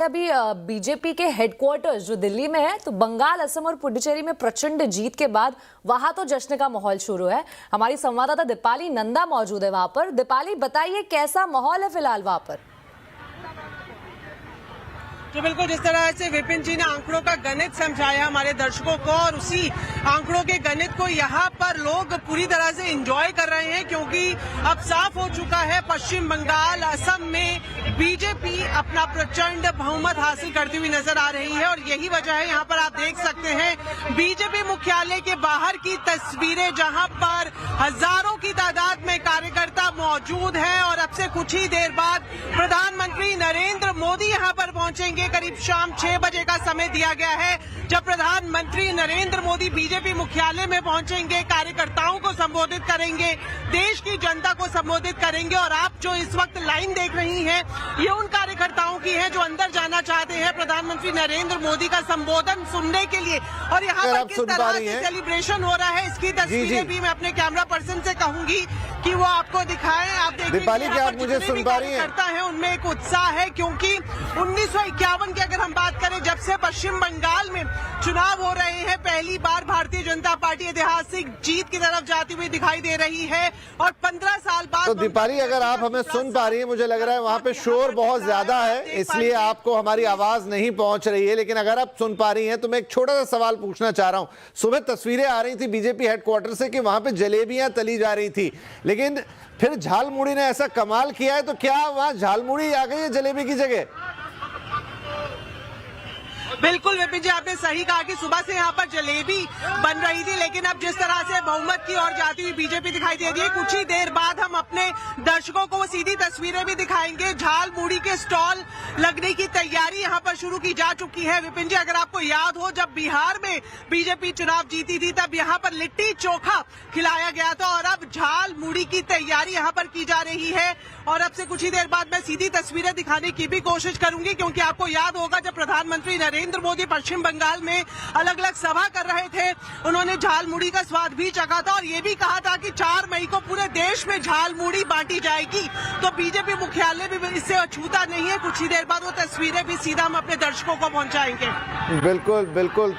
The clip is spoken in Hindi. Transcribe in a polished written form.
अभी बीजेपी के हेडक्वार्टर्स जो दिल्ली में है, तो बंगाल, असम और पुडुचेरी में प्रचंड जीत के बाद वहां तो जश्न का माहौल शुरू है। हमारी संवाददाता दीपाली नंदा मौजूद है वहां पर। दीपाली, बताइए कैसा माहौल है फिलहाल वहां पर? तो बिल्कुल जिस तरह से विपिन जी ने आंकड़ों का गणित समझाया हमारे दर्शकों को, और उसी आंकड़ों के गणित को यहाँ पर लोग पूरी तरह से एंजॉय कर रहे हैं, क्योंकि अब साफ हो चुका है पश्चिम बंगाल, असम में बीजेपी अपना प्रचंड बहुमत हासिल करती हुई नजर आ रही है। और यही वजह है, यहाँ पर आप देख सकते हैं बीजेपी मुख्यालय के बाहर की तस्वीरें, जहाँ पर हजारों की तादाद में कार्यकर्ता मौजूद हैं। और अब से कुछ ही देर बाद प्रधानमंत्री नरेंद्र मोदी यहाँ पर पहुंचेंगे। करीब शाम 6 बजे का समय दिया गया है, जब प्रधानमंत्री नरेंद्र मोदी बीजेपी मुख्यालय में पहुंचेंगे, कार्यकर्ताओं को संबोधित करेंगे, देश की जनता को संबोधित करेंगे। और आप जो इस वक्त लाइन देख रही हैं, ये उन कार्यकर्ताओं की है जो अंदर जाना चाहते हैं प्रधानमंत्री नरेंद्र मोदी का संबोधन सुनने के लिए। और यहाँ पर किस तरह से सेलिब्रेशन हो रहा है, इसकी तस्वीरें भी मैं अपने कैमरा पर्सन से कहूंगी कि वो आपको दिखाएं। आप देखिए मुझे सुन पा रही हैं, उनमें एक उत्साह है, क्योंकि 1951 की अगर हम बात करें, जब से पश्चिम बंगाल में चुनाव हो रहे हैं, पहली बार भारतीय जनता पार्टी ऐतिहासिक जीत की तरफ जाती हुई दिखाई दे रही है। और 15 साल बाद तो दीपाली, अगर आप हमें सुन पा रही हैं, मुझे लग रहा है वहां पे शोर बहुत ज्यादा है, इसलिए आपको हमारी आवाज नहीं पहुंच रही है। लेकिन अगर आप सुन पा रही हैं तो मैं एक छोटा सा सवाल पूछना चाह रहा हूं। सुबह तस्वीरें आ रही थी बीजेपी हेडक्वार्टर से कि वहां पे जलेबियां तली जा रही थी, लेकिन फिर झालमुड़ी ने ऐसा कमाल किया है, तो क्या वहां झालमुड़ी आ गई है जलेबी की जगह? बिल्कुल विपिन जी, आपने सही कहा कि सुबह से यहाँ पर जलेबी बन रही थी, लेकिन अब जिस तरह से बहुमत की ओर जाती हुई बीजेपी दिखाई दे रही है, कुछ ही देर बाद हम अपने दर्शकों को वो सीधी तस्वीरें भी दिखाएंगे। झाल मुड़ी के स्टॉल लगने की तैयारी यहाँ पर शुरू की जा चुकी है। विपिन जी, अगर आपको याद हो, जब बिहार में बीजेपी चुनाव जीती थी, तब यहाँ पर लिट्टी चोखा खिलाया गया था, और अब झाल मुड़ी की तैयारी यहाँ पर की जा रही है। और अब से कुछ ही देर बाद मैं सीधी तस्वीरें दिखाने की भी कोशिश करूंगी, क्योंकि आपको याद होगा जब प्रधानमंत्री नरेंद्र मोदी पश्चिम बंगाल में अलग अलग सभा कर रहे थे, उन्होंने झाल मुड़ी का स्वाद भी चखा था, और ये भी कहा था कि 4 मई को पूरे देश में झाल मुड़ी बांटी जाएगी। तो बीजेपी मुख्यालय भी इससे अछूता नहीं है। कुछ ही देर बाद वो तस्वीरें भी सीधा हम अपने दर्शकों को पहुंचाएंगे। बिल्कुल बिल्कुल।